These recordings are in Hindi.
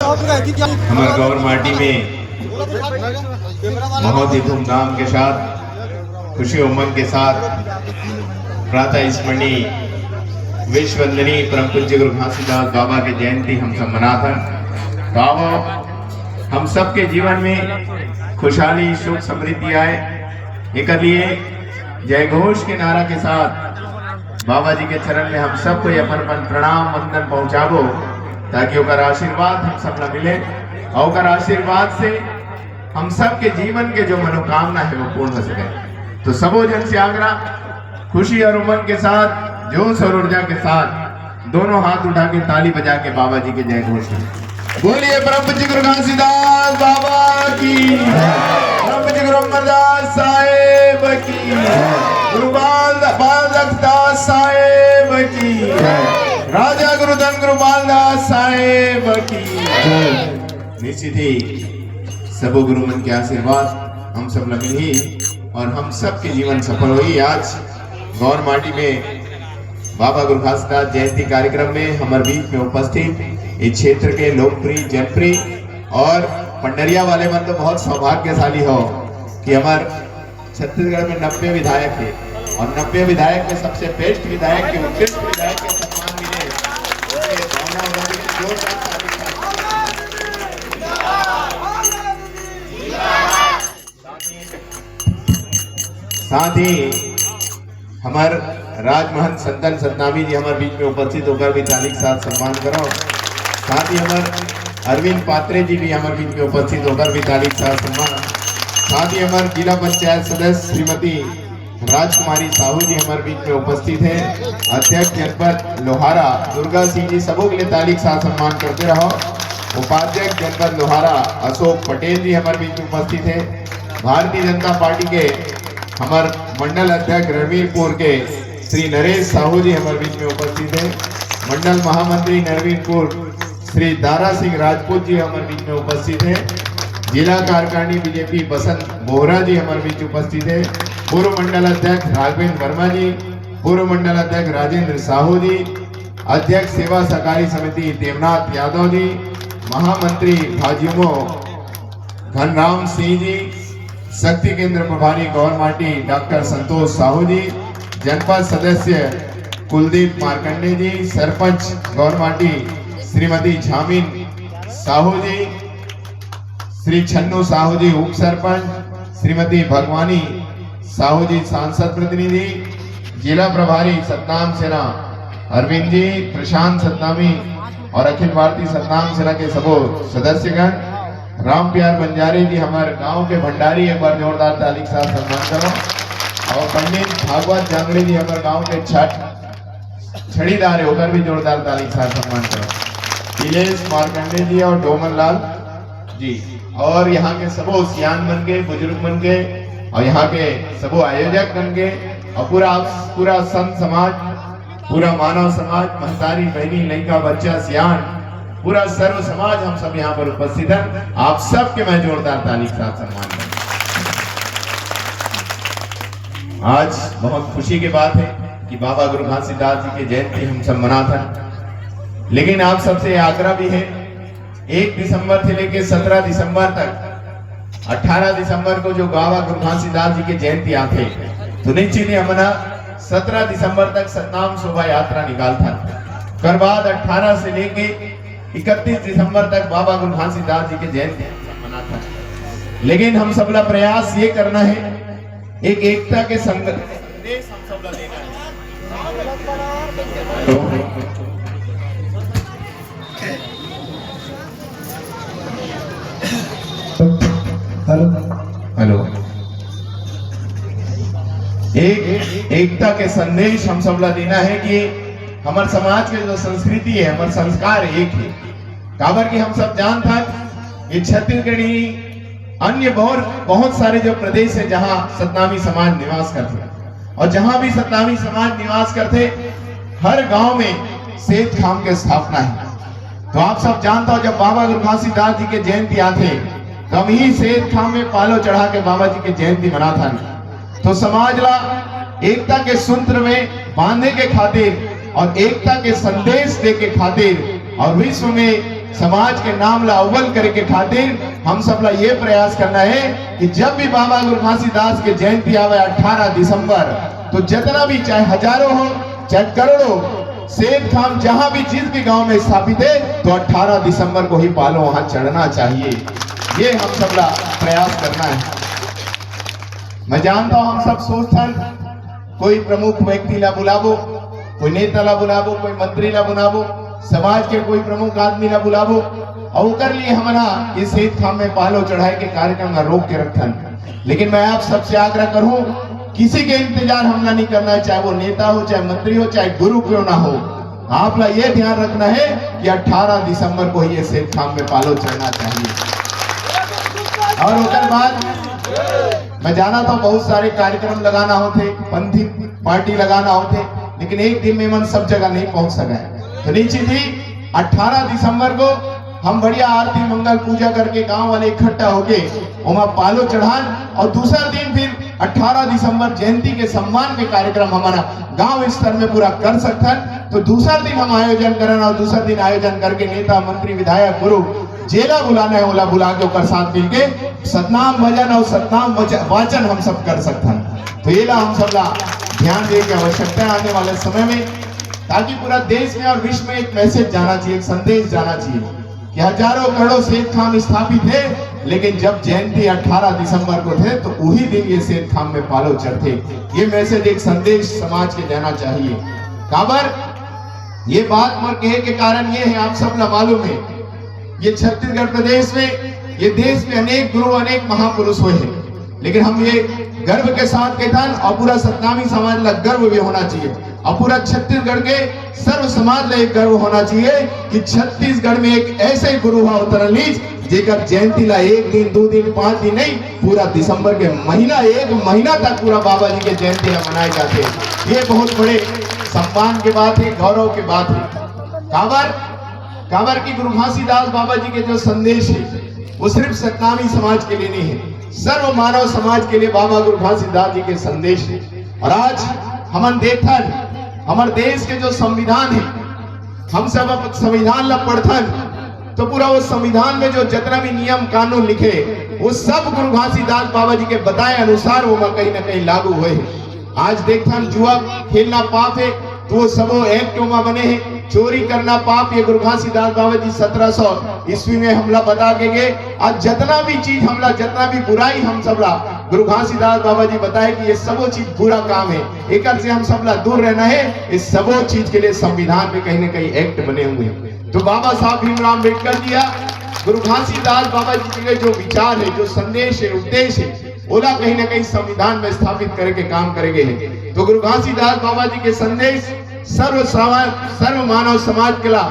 हमारे गौर माटी में बहुत ही धूमधाम के साथ, खुशी उमंग के साथ प्रातः स्मरणीय विश्व वंदनीय परम पूज्य गुरु घासीदास बाबा की जयंती हम सब मनाते हैं। बाबा हम सब के जीवन में खुशहाली सुख समृद्धि आए, एक लिए जय घोष के नारा के साथ बाबा जी के चरण में हम सबको अपन प्रणाम वंदन पहुंचाबो, ताकि ओकर आशीर्वाद हम सब न मिले और ओकर आशीर्वाद से हम सब के जीवन के जो मनोकामना है वो पूर्ण हो सके। तो सबो जन से आग्रह, खुशी और उमंग के साथ, जोश और ऊर्जा के साथ दोनों हाथ उठा के ताली बजा के बाबा जी के जय घोष बोलिए। परम पूज्य गुरु घासीदास बाबा की, परम पूज्य गुरु अमरदास साहेब की, गुरु बालदास साहेब की, राजा गुरुधन गुरु बालदास साहेब की। निश्चित ही सबो गुरु मन के आशीर्वाद हम सब लगे ही और हम सब के जीवन सफल हुई। आज गौर माटी में बाबा गुरु घासीदास जयंती कार्यक्रम में हमारे बीच में उपस्थित इस क्षेत्र के लोकप्रिय, जनप्रिय और पंडरिया वाले मन तो बहुत सौभाग्यशाली हो कि हमारे छत्तीसगढ़ में 90 विधायक है और 90 विधायक में सबसे बेस्ट विधायक के, उत्कृष्ट विधायक के सम्मान मिले। साथ ही हमारे राजमहंत संतन सतनामी जी हमारे बीच में उपस्थित होकर भी ताली के साथ सम्मान करो। साथ ही हमारे अरविंद पात्रे जी भी हमारे बीच में उपस्थित होकर भी ताली के साथ सम्मान। साथ ही हमारे जिला पंचायत सदस्य श्रीमती राजकुमारी साहू जी हमारे बीच में उपस्थित है। अध्यक्ष जनपद लोहारा दुर्गा सिंह जी, सबों के लिए ताली के साथ सम्मान करते रहो। उपाध्यक्ष जनपद लोहारा अशोक पटेल जी हमारे बीच में उपस्थित है। भारतीय जनता पार्टी के हमारे मंडल अध्यक्ष रणवीरपुर के श्री नरेश साहू जी हमारे बीच में उपस्थित है। मंडल महामंत्री नरवीरपुर श्री दारा सिंह राजपूत जी हमारे बीच में उपस्थित है। जिला कार्यकारिणी बीजेपी बसंत बोहरा जी हमारे बीच उपस्थित है। पूर्व मंडल अध्यक्ष राघवेंद्र वर्मा जी, पूर्व मंडल अध्यक्ष राजेंद्र साहू जी, अध्यक्ष सेवा सहकारी समिति देवनाथ यादव जी, महामंत्री भाजयुमो घनराम सिंह जी, शक्ति केंद्र प्रभारी गौर माटी डॉक्टर संतोष साहू जी, जनपद सदस्य कुलदीप मार्कंडे जी, सरपंच गौर माटी श्रीमती झामिन साहू जी, श्री छन्नू साहू जी उप सरपंच, श्रीमती भगवानी साहू जी सांसद प्रतिनिधि, जिला प्रभारी सतनाम सेना अरविंद जी, प्रशांत सतनामी और अखिल भारतीय सतनाम सेना के सबो सदस्यगण, राम प्यार बंजारी जी हमारे गांव के भंडारी, एक बार जोरदार ताली के साथ सम्मान करो। और पंडित भागवत जांगड़े जी हमारे गांव के छड़ीदार होकर भी जोरदार ताली के साथ सम्मान करो। नीलेश मार्कंडे जी और डोमन लाल जी और यहाँ के सबो सियान बन के, बुजुर्ग बन के और यहाँ के सबो आयोजक बन के और पूरा संत समाज, पूरा मानव समाज, महतारी बहनी लड़का बच्चा सियान, पूरा सर्व समाज हम सब यहाँ पर उपस्थित हैं। आप सब के मैं जोरदार ताली के साथ सम्मान करता हूं। आज बहुत खुशी की बात है कि बाबा गुरु घासीदास जी की जयंती हम सब मनाते हैं, लेकिन आप सबसे आग्रह भी है 1 दिसंबर से लेकर 17 दिसंबर तक, 18 दिसंबर को जो बाबा गुरु घासीदास जी की जयंती आते, तो निश्चित ही हमारा 17 दिसंबर तक सतनाम शोभा यात्रा निकालता, कर बाद 18 से लेके 31 दिसंबर तक बाबा गुरु घासीदास जी के जयंती मनाता है। लेकिन हम सबला प्रयास ये करना है, एक एकता के संदेश हम सबला देना है। हेलो, एक एकता के संदेश हम सबला देना है कि हमारे समाज के जो संस्कृति है, हमारे संस्कार एक है। काबर की हम सब जानता ये छत्तीसगढ़ ही अन्य बहुत सारे जो प्रदेश है जहां सतनामी समाज निवास करते, और जहां भी सतनामी समाज निवास करते हर गांव में सेठ खाम के स्थापना है। तो आप सब जानता हो जब बाबा गुरु घासीदास जी के जयंती आते तो हम ही सेठ खाम में पालो चढ़ा के बाबा जी की जयंती मनाता। तो समाज ला एकता के सूत्र में बांधने के खातिर और एकता के संदेश दे के खातिर और विश्व में समाज के नाम ला अव्वल करे के खातिर हम सब ला ये प्रयास करना है कि जब भी बाबा गुरु घासीदास के जयंती आवे 18 दिसंबर, तो जितना भी चाहे हजारों हो चाहे करोड़ों सेठ खाम जहां भी जिस भी गांव में स्थापित है, तो 18 दिसंबर को ही पालो वहां चढ़ना चाहिए। ये हम सब ला प्रयास करना है। मैं जानता हूं हम सब सोचते कोई प्रमुख व्यक्ति ला बुलावो, कोई नेता ला बुलावो, कोई मंत्री ला बुलावो, समाज के कोई प्रमुख आदमी ला बुलावो, और कर लिए हमारा इस सेठ खाम में पालो चढ़ाई के कार्यक्रम में रोक के रखन। लेकिन मैं आप सबसे आग्रह करूं, किसी के इंतजार हमला नहीं करना है, चाहे वो नेता हो, चाहे मंत्री हो, चाहे गुरु क्यों ना हो। आप ला ये ध्यान रखना है कि 18 दिसंबर को ही ये सेठ खाम में पालो चढ़ना चाहिए। और उसके बाद मैं जाना था बहुत सारे कार्यक्रम लगाना होते, पंथी पार्टी लगाना होते, लेकिन एक दिन में मन सब जगह नहीं पहुंच सका। तो निश्चित ही 18 दिसंबर को हम बढ़िया आरती मंगल पूजा करके गांव वाले इकट्ठा होके वहां पालो चढ़ान, और दूसरा दिन फिर 18 दिसंबर जयंती के सम्मान में कार्यक्रम हमारा गांव स्तर में पूरा कर सकता। तो दूसरा दिन हम आयोजन करना, और दूसरा दिन आयोजन करके नेता मंत्री विधायक गुरु जेला बुलाना है, ओला बुला के ओकर साथ मिलके सतनाम भजन और सतनाम वाचन हम सब कर सकते हैं। तो ये ला हम सब ला ध्यान देने की आवश्यकता है आने वाले समय में, ताकि पूरा देश में और विश्व में एक मैसेज जाना चाहिए, एक संदेश जाना चाहिए कि हजारों करोड़ों सेठ खाम स्थापित है, लेकिन जब जयंती 18 दिसंबर को थे तो वही दिन ये सेठ खाम में पालो चढ़ते। ये मैसेज, एक संदेश समाज के जाना चाहिए। काबर ये बात मर कहे के कारण ये है, आप सब ला मालूम है, ये छत्तीसगढ़ प्रदेश में, ये देश में अनेक गुरु अनेक महापुरुष हुए हैं, लेकिन हम ये गर्व के साथ कहते हैं, और पूरा सतनामी समाज ला गर्व भी होना चाहिए, और पूरा छत्तीसगढ़ के सर्व समाज ला एक गर्व होना चाहिए कि छत्तीसगढ़ में एक ऐसे गुरु हुआ उतरलीज जेकर जयंती ला 1 दिन 2 दिन 5 दिन नहीं, पूरा दिसंबर के महीना 1 महीना तक पूरा बाबा जी के जयंती ला मनाए जाते हैं। ये बहुत बड़े सम्मान की बात है, गौरव की बात है। काबर की गुरु घासीदास बाबा जी के जो संदेश है वो सिर्फ सतनामी समाज के लिए नहीं है, सर्व मानव समाज के लिए बाबा गुरु घासीदास जी के संदेश है। और आज हमन देखन हमारे देश के जो संविधान है, हम सब संविधान ला पढ़थन, तो पूरा वो संविधान में जो जितना भी नियम कानून लिखे वो सब गुरु घासीदास बाबा जी के बताए अनुसार वो कहीं ना कहीं लागू हुए हैं। आज देखथन जुआ खेलना पाप है, तो वो सबो एक्ट में बने हैं। चोरी करना पाप, ये गुरु घासीदास बाबा जी 1700 ईस्वी में हमला बता के गए। आज जितना भी चीज हमला, जितना भी बुराई हम सबला गुरु घासीदास बाबा जी बताए कि ये सबो चीज बुरा काम है, एक से हम सबला दूर रहना है। इस सबो चीज के लिए संविधान में कहीं ना कहीं एक्ट बने हुए हैं। तो बाबा साहब भीमराव अम्बेडकर जी गुरु घासीदास बाबा जी के जो विचार है, जो संदेश है, उद्देश्य है, ओला कहीं ना कहीं संविधान में स्थापित करके काम करेंगे। तो गुरु घासीदास बाबा जी के संदेश सर्व मानव समाज के ला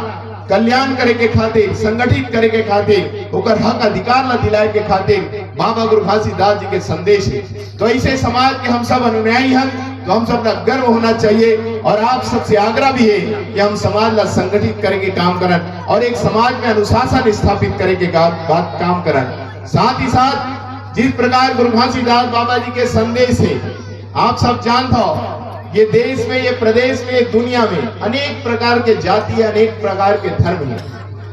कल्याण करे के खातिर, संगठित करे के खातिर, ओकर हक अधिकार ला दिलाए के खातिर बाबा गुरु घासीदास जी के संदेश है। तो ऐसे समाज के हम सब अनुयायी हैं, तो हम सब का गर्व होना चाहिए। और आप सबसे आग्रह भी है कि हम समाज ला संगठित करेंगे काम करन, और एक समाज में अनुशासन स्थापित करेंगे काम करन। साथ ही साथ जिस प्रकार गुरु घासीदास बाबा जी के संदेश है, आप सब जानते हो, ये देश में, ये प्रदेश में, ये दुनिया में अनेक प्रकार के जाति, अनेक प्रकार के धर्म हैं,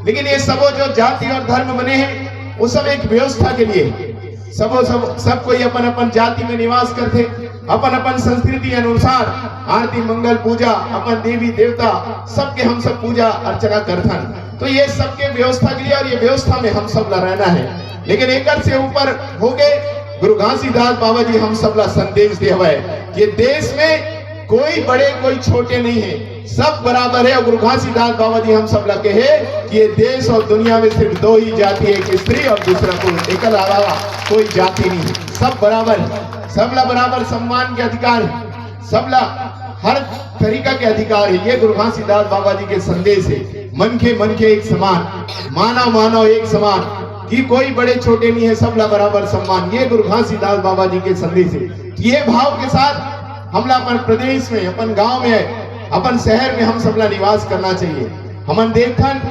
लेकिन ये सबो जो जाति और धर्म बने हैं वो सब एक व्यवस्था के लिए सब कोई अपन अपन जाति में निवास करते, अपन अपन संस्कृति अनुसार आरती मंगल पूजा, अपन देवी देवता सबके हम सब पूजा अर्चना करथन। तो ये सबके व्यवस्था के लिए, और ये व्यवस्था में हम सब ला रहना है। लेकिन एक से ऊपर हो गए गुरु घासीदास बाबा जी हम सब ला संदेश दे हुए कि देश में कोई बड़े कोई छोटे नहीं है, सब बराबर है। और गुरु घासीदास बाबा जी हम सब लगे है कि ये देश और दुनिया में सिर्फ 2 ही जाति है, एक स्त्री और दूसरा पुरुष, एक अलावा कोई जाति नहीं है, सब बराबर है, सबला बराबर सम्मान के अधिकार है, सबला हर तरीका के अधिकार है। ये गुरु घासीदास बाबा जी के संदेश है। मन के एक समान, मानव मानव एक समान, कि कोई बड़े छोटे नहीं है, सबला बराबर सम्मान। ये गुरु घासीदास बाबा जी के संदेश है। ये भाव के साथ हमला अपन प्रदेश में, अपन गांव में, अपन शहर में हम सबला निवास करना चाहिए। हमन देखन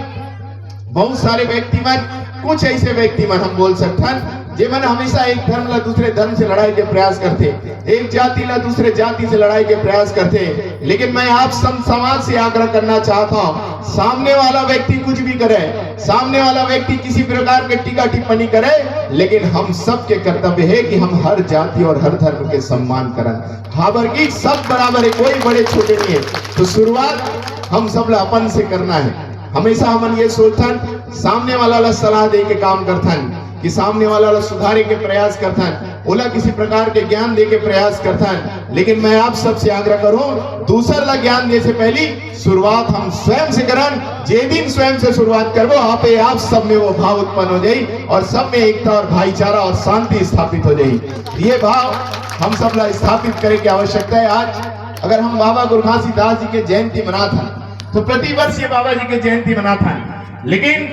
बहुत सारे व्यक्ति मन, कुछ ऐसे व्यक्ति मन हम बोल सकते हैं जे मन हमेशा एक धर्म ला दूसरे धर्म से लड़ाई के प्रयास करते, एक जाति ला दूसरे जाति से लड़ाई के प्रयास करते। लेकिन मैं आप सब समाज से आग्रह करना चाहता हूँ, सामने वाला व्यक्ति कुछ भी करे, सामने वाला व्यक्ति किसी प्रकार के टीका टिप्पणी करे, लेकिन हम सब के कर्तव्य है कि हम हर जाति और हर धर्म के सम्मान करें। हाबर की सब बराबर है, कोई बड़े छोटे नहीं है। तो शुरुआत हम सब ला अपन से करना है। हमेशा हमन ये सोचथन, सामने वाला ला सलाह दे के काम करथन, कि सामने वाला ला सुधारे के प्रयास करथन, ओला किसी प्रकार के ज्ञान दे के प्रयास करथन। लेकिन मैं आप सबसे आग्रह करूं, दूसर ला ज्ञान दे से पहली शुरुआत हम स्वयं से करन। जे दिन स्वयं से शुरुआत करबो, आप सब में वो भाव उत्पन्न हो जाई और सब में एकता और भाईचारा और शांति स्थापित हो जाई। ये भाव हम सब ला स्थापित करे की आवश्यकता है। आज अगर हम बाबा गुरु घासीदास जी के जयंती मनाथन, तो प्रतिवर्ष ये बाबा जी के जयंती मनाथन, लेकिन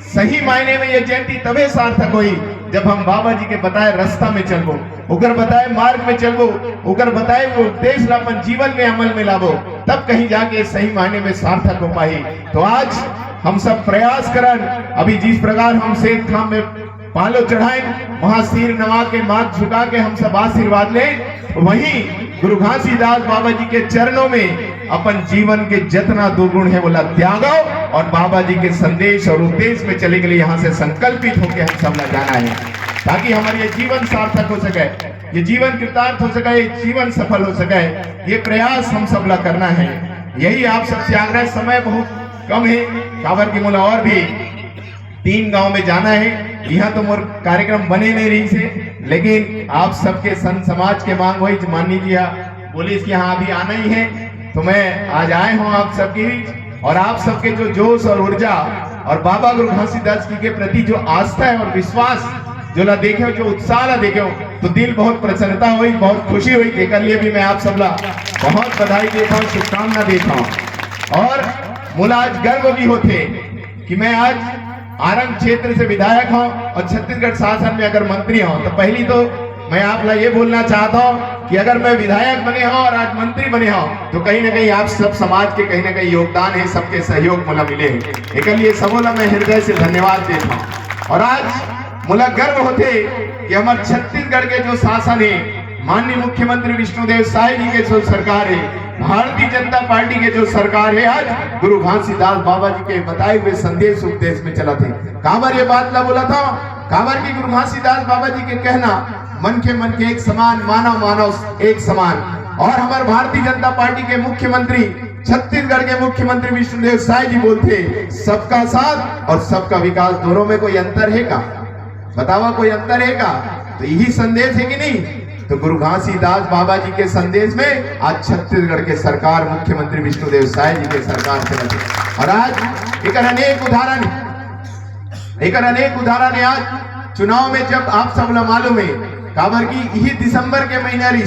सही मायने में ये जयंती तबे सार्थक हुई जब हम बाबा जी के बताए रास्ता में चलबो, उकर बताए मार्ग में चलबो, उकर बताए वो उपदेश ला अपन जीवन में अमल में लाबो, तब कहीं जाके सही मायने में सार्थक हो पाई। तो आज हम सब प्रयास करन, अभी जिस प्रकार हम सेठ खाम में पालो चढ़ाए, वहां सिर नवा के माथ झुका के हम सब आशीर्वाद लें, वहीं गुरु घासीदास बाबा जी के चरणों में अपन जीवन के जितना दुर्गुण है बोला त्यागो और बाबा जी के संदेश और उपदेश में चले के लिए यहाँ से संकल्पित होकर हम सब ला जाना है, ताकि हमारा ये जीवन सार्थक हो सके, ये जीवन कृतार्थ हो सके, ये जीवन सफल हो सके। ये प्रयास हम सब ला करना है। यही आप सबसे आग्रह, समय बहुत कम है, काबर की मोला और भी 3 गांव में जाना है। यहाँ तो मोर कार्यक्रम बने नहीं रही से, लेकिन आप सबके संत समाज के मांग हुई, माननीय जी पुलिस के यहाँ अभी आना ही है, तो मैं आज आए हूँ आप सबके बीच। और आप सबके जो जोश और ऊर्जा और बाबा गुरु घासीदास जी के प्रति जो आस्था है और विश्वास जो ला देखे, जो उत्साह ला देखे, तो दिल बहुत प्रसन्नता हुई, बहुत खुशी हुई। देखकर लिए भी मैं आप सब ला बहुत बधाई देता हूँ, शुभकामना देता हूँ। और मुला आज गर्व भी होते कि मैं आज आरंग क्षेत्र से विधायक हूं और छत्तीसगढ़ शासन में अगर मंत्री हूं, तो पहली तो मैं आप ला ये बोलना चाहता हूं कि अगर मैं विधायक बने हूं और आज मंत्री बने हूं, तो कहीं ना कहीं आप सब समाज के कहीं ना कहीं योगदान है, सबके सहयोग मुला मिले हैं। एक लिए सबोला मैं हृदय से धन्यवाद देता हूं। और आज मुला गर्व होते कि हमारे छत्तीसगढ़ के जो शासन है, माननीय मुख्यमंत्री विष्णुदेव साय जी के जो सरकार है, भारतीय जनता पार्टी के जो सरकार है, आज गुरु घासीदास बाबा जी के बताए हुए संदेश उपदेश में चला थे। काबर ये बात ला बोला था, काबर की गुरु घासीदास बाबा जी के कहना, मन के एक समान, मानव मानव एक समान। और हमारे भारतीय जनता पार्टी के मुख्यमंत्री, छत्तीसगढ़ के मुख्यमंत्री विष्णुदेव साय जी बोलते, सबका साथ और सबका विकास, दोनों में कोई अंतर है का? बतावा, कोई अंतर है का? तो यही संदेश है कि नहीं? तो गुरु घासीदास बाबा जी के संदेश में आज छत्तीसगढ़ के सरकार, मुख्यमंत्री विष्णुदेव साय जी के सरकार चलती। और आज एक अनेक उदाहरण है। आज चुनाव में जब आप सब ला मालूम है, काबर की यही दिसंबर के महीना रही,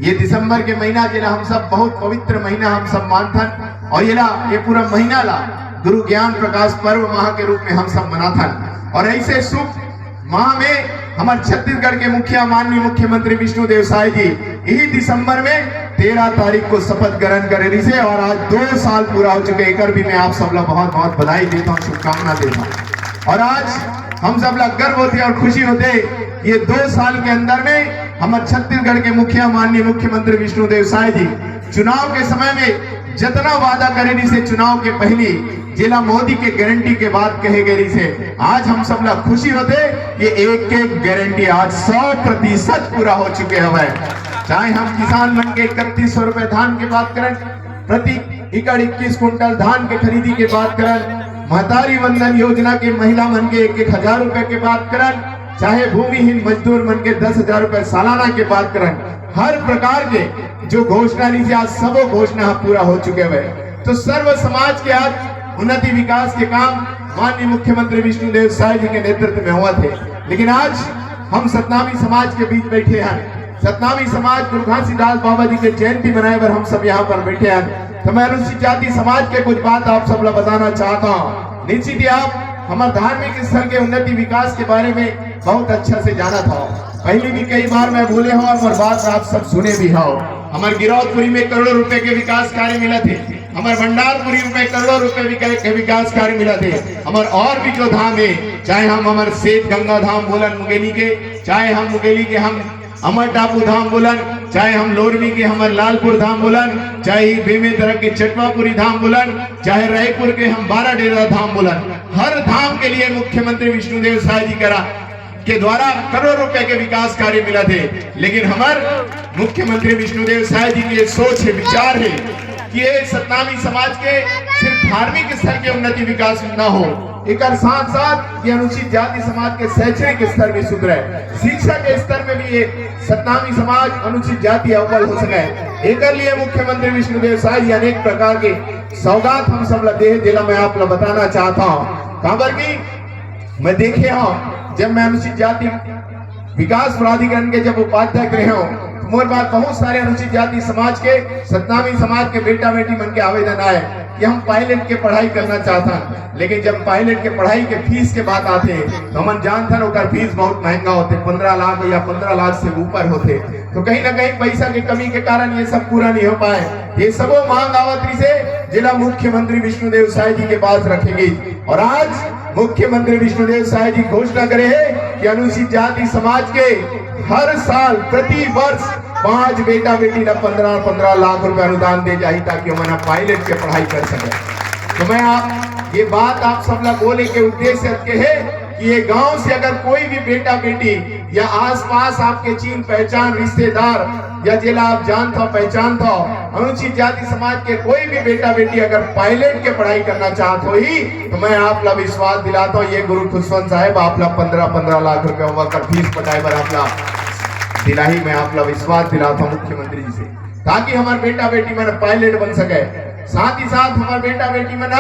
ये दिसंबर के महीना जिला हम सब बहुत पवित्र महीना हम सब मानथन, और ये पूरा महीना ला गुरु ज्ञान प्रकाश पर्व माह के रूप में हम सब मनाथन। और ऐसे शुभ माह में हमारे छत्तीसगढ़ के मुखिया माननीय मुख्यमंत्री विष्णुदेव साय जी यही दिसंबर में 13 तारीख को शपथ ग्रहण कर रही से, और आज 2 साल पूरा हो चुके। एक भी मैं आप सब लोग बहुत बहुत बधाई देता हूँ, शुभकामना देता हूँ। और आज हम सब लोग गर्व होते और खुशी होते, ये 2 साल के अंदर में हमारे छत्तीसगढ़ के मुखिया माननीय मुख्यमंत्री विष्णुदेव साय जी चुनाव के समय में जितना वादा करे रही से, चुनाव के पहली जिला मोदी के गारंटी के बाद कहे गए से, आज हम सब लोग खुशी होते, ये एक एक गारंटी आज 100% पूरा हो चुके हैं। चाहे हम किसान मन के 3100 रुपए धान की बात करें, प्रति एकड़ 21 कुंटल धान के खरीदी के बात करें, महतारी वंदन योजना के महिला मन के 1,000 रुपए के बात करें, चाहे भूमिहीन मजदूर मन के 10,000 रुपए सालाना के बात करें, हर प्रकार के जो घोषणा ली आज सबो घोषणा पूरा हो चुके हैं। तो सर्व समाज के आज उन्नति विकास के काम माननीय मुख्यमंत्री विष्णुदेव साय जी के नेतृत्व में हुआ थे। लेकिन आज हम सतनामी समाज के बीच बैठे हैं, सतनामी समाज गुरु घासीदास बाबा जी के जयंती मनाए पर हम सब यहाँ पर बैठे हैं। तो मैं अनुसूचित जाति समाज के कुछ बात आप सब लोग बताना चाहता हूँ। निश्चित ही आप हमारे धार्मिक स्थल के उन्नति विकास के बारे में बहुत अच्छा से जाना था, पहले भी कई बार मैं बोले हूँ और बात आप सब सुने भी हो। हमारे गिरौदपुरी में करोड़ों रुपए के विकास कार्य मिले थे, हमारे भंडारपुरी में करोड़ों रुपए के विकास कार्य मिला थे। हमारे और भी जो धाम है, चाहे हम हमारे सेठ गंगा धाम बोलन मुंगेली के, चाहे हम मुंगेली के हम अमर टापू धाम बोलन, चाहे हम लोरवी के हमारे लालपुर धाम बोलन, चाहे बेमेतरा के चटवापुरी धाम बोलन, चाहे रायपुर के हम 12 डेरा धाम बोलन, हर धाम के लिए मुख्यमंत्री विष्णुदेव साय जी के द्वारा करोड़ों रुपए के विकास कार्य मिला थे। लेकिन हमारे मुख्यमंत्री विष्णुदेव साय जी की ये सोच है, विचार है कि ये सतनामी समाज के सिर्फ धार्मिक स्तर के उन्नति विकास न हो, एक साथ साथ ये अनुसूचित जाति समाज के शैक्षणिक स्तर भी सुधरे, शिक्षा के स्तर में भी ये सतनामी समाज अनुसूचित जाति अव्वल हो सके। एक लिए मुख्यमंत्री विष्णुदेव साय जी अनेक प्रकार के सौगात हम सब दे जिला मैं आप बताना चाहता हूँ। काबर की मैं देखे हूँ, जब मैं अनुसूचित जाति विकास प्राधिकरण के जब उपाध्यक्ष रहे हूँ, मोर बात बहुत सारे अनुसूचित जाति समाज के सतनामी समाज के बेटा बेटी मन के आवेदन आए कि हम पायलट के पढ़ाई करना चाहता हैं। लेकिन जब पायलट के पढ़ाई के फीस के बात आते तो हम जानते हैं फीस बहुत महंगा होते, 15 लाख या 15 लाख से ऊपर होते। तो कहीं ना कहीं पैसा की कमी के कारण ये सब पूरा नहीं हो पाए। ये सब मांग आवत्री से जिला मुख्यमंत्री विष्णुदेव साय जी के पास रखेंगे। और आज मुख्यमंत्री विष्णुदेव साय जी घोषणा करे है कि अनुसूचित जाति समाज के हर साल प्रति वर्ष 5 बेटा बेटी न 15-15 लाख रुपए अनुदान दे जाए ताकि हमारा पायलट के पढ़ाई कर सके। तो मैं ये बात आप सब लोग बोले के उद्देश्य के है कि ये गांव से अगर कोई भी बेटा बेटी या आसपास आपके चीन पहचान रिश्तेदार या जिला आप जानते हो पहचानते हो अनुसूचित जाति समाज के कोई भी बेटा बेटी अगर पायलट के पढ़ाई करना चाहते हो ही, तो मैं आप लोग विश्वास दिलाता हूँ ये गुरु खुशवंत साहब आप लोग 15-15 लाख रुपए फीस पटाए पर आप लोग दिलाही में आप लोग विश्वास दिलाता हूँ मुख्यमंत्री जी से, ताकि हमारे बेटा बेटी मन पायलट बन सके। साथ ही साथ हमारे बेटा बेटी मन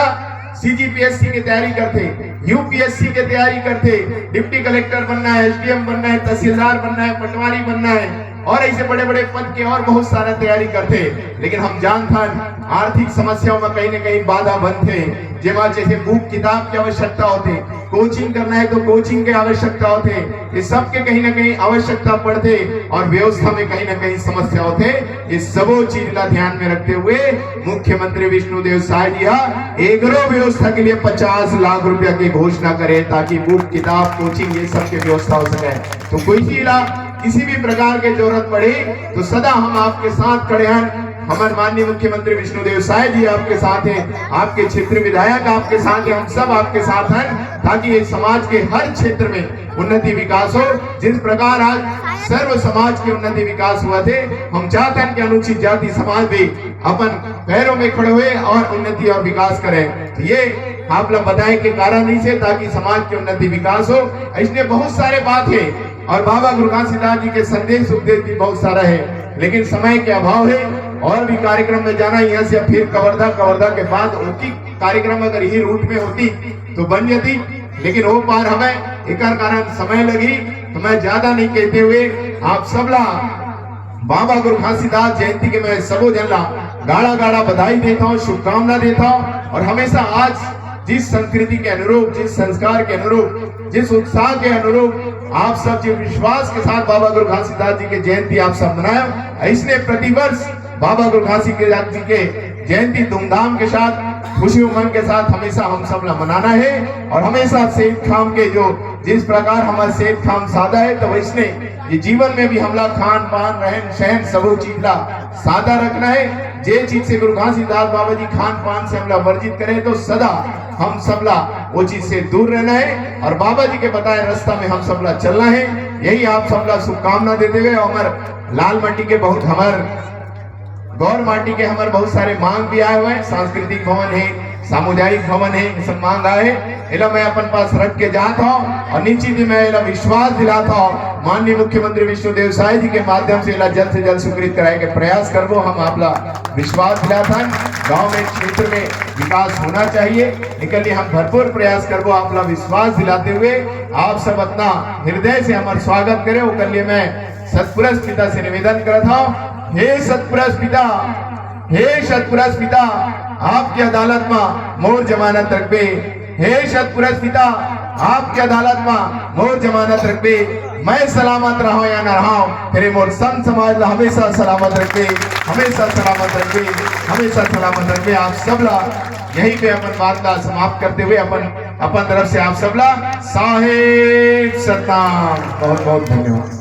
CGPSC की तैयारी करते, UPSC की तैयारी करते, डिप्टी कलेक्टर बनना है, SDM बनना है, तहसीलदार बनना है, पटवारी बनना है और ऐसे बड़े बड़े पद के और बहुत सारा तैयारी करते। लेकिन हम जानते हैं आर्थिक समस्याओं में कहीं न कहीं बाधा बनते, जैसे बुक किताब की आवश्यकता होती, कोचिंग करना है तो कोचिंग की आवश्यकता होते, ये सब के कहीं ना कहीं आवश्यकता पड़ते और व्यवस्था में कहीं ना कहीं समस्या होते। ये सबो चीज का ध्यान में रखते हुए मुख्यमंत्री विष्णुदेव साय जी एग्रो व्यवस्था के लिए 50 लाख रुपया की घोषणा करे ताकि बुक किताब कोचिंग ये सब की व्यवस्था हो सके। तो कोई जिला किसी भी प्रकार की जरूरत पड़े तो सदा हम आपके साथ खड़े हैं। हमारे माननीय मुख्यमंत्री विष्णुदेव साय जी आपके साथ हैं, आपके क्षेत्र विधायक आपके साथ हैं, हम सब आपके साथ हैं ताकि ये समाज के हर क्षेत्र में उन्नति विकास हो। जिस प्रकार आज सर्व समाज की उन्नति विकास हुआ थे, हम चाहते हैं कि अनुसूचित जाति समाज भी अपन पैरों में खड़े हुए और उन्नति और विकास करें। तो ये आप लोग बताएं कि कारण नहीं से ताकि समाज की उन्नति विकास हो। इसमें बहुत सारे बात है और बाबा गुरु घासीदास जी के संदेश उपदेश भी बहुत सारा है, लेकिन समय के अभाव है और भी कार्यक्रम में जाना। यहाँ से फिर कवर्धा के बाद उनकी कार्यक्रम अगर यही रूट में होती तो बन जाती, लेकिन वो पार हमें एक कारण समय लगी। तो मैं ज्यादा नहीं कहते हुए आप सबला बाबा गुरु घासीदास जयंती के मैं सबो जनला गाड़ा गाड़ा बधाई देता हूँ, शुभकामना देता हूँ। और हमेशा आज जिस संस्कृति के अनुरूप, जिस संस्कार के अनुरूप, जिस उत्साह के अनुरूप आप सब जिस विश्वास के साथ बाबा गुरु घासीदास जी के जयंती आप सब मनाए, इसने प्रतिवर्ष बाबा गुरु घासीदास जी के जयंती धूमधाम के साथ खुशी उमंग के साथ हमेशा हम सब मनाना है। और हमेशा सेठ खाम के जो जिस प्रकार हमारे सेठ खाम सादा है, तो इसने ये जीवन में भी हमला खान पान रहन सहन सबो चीज ला सादा रखना है। जे चीज से गुरु घासीदास बाबा जी खान पान से हमला वर्जित करे तो सदा हम सबला वो चीज से दूर रहना है और बाबा जी के बताए रास्ता में हम सबला चलना है। यही आप सबला शुभकामना देते हुए हमारे लाल माटी के बहुत हमारे गौर माटी के हमारे बहुत सारे मांग भी आए हुए हैं, सांस्कृतिक भवन है, सामुदायिक भवन है, सब मांग आए। इला मैं अपन पास रख के जाता हूँ और नीचे भी मैं इला विश्वास दिलाता हूँ माननीय मुख्यमंत्री विष्णुदेव साय जी के माध्यम से इला जल्द से जल्द स्वीकृत कराए के प्रयास करबो। हम आपला विश्वास दिलाता गाँव में क्षेत्र में विकास होना चाहिए, इसके लिए हम भरपूर प्रयास करबो। आपला विश्वास दिलाते हुए आप सब अपना हृदय से हमारा स्वागत करे। वो लिए मैं सतपुरुष पिता से निवेदन करता हूँ, हे सतपुरुष पिता, हे सतपुरुष पिता, आपकी अदालत में मोर जमानत रखबे। हे सतपुरुष पिता, आपकी अदालत में मोर जमानत रखबे, मैं सलामत रहो या न रहो, फिर मोर संत समाज ला हमेशा सलामत रखबे, हमेशा सलामत रखबे, हमेशा सलामत रखबे। आप सबला यही पे अपन बात ला समाप्त करते हुए अपन तरफ से आप सबला साहेब सतनाम। बहुत बहुत धन्यवाद।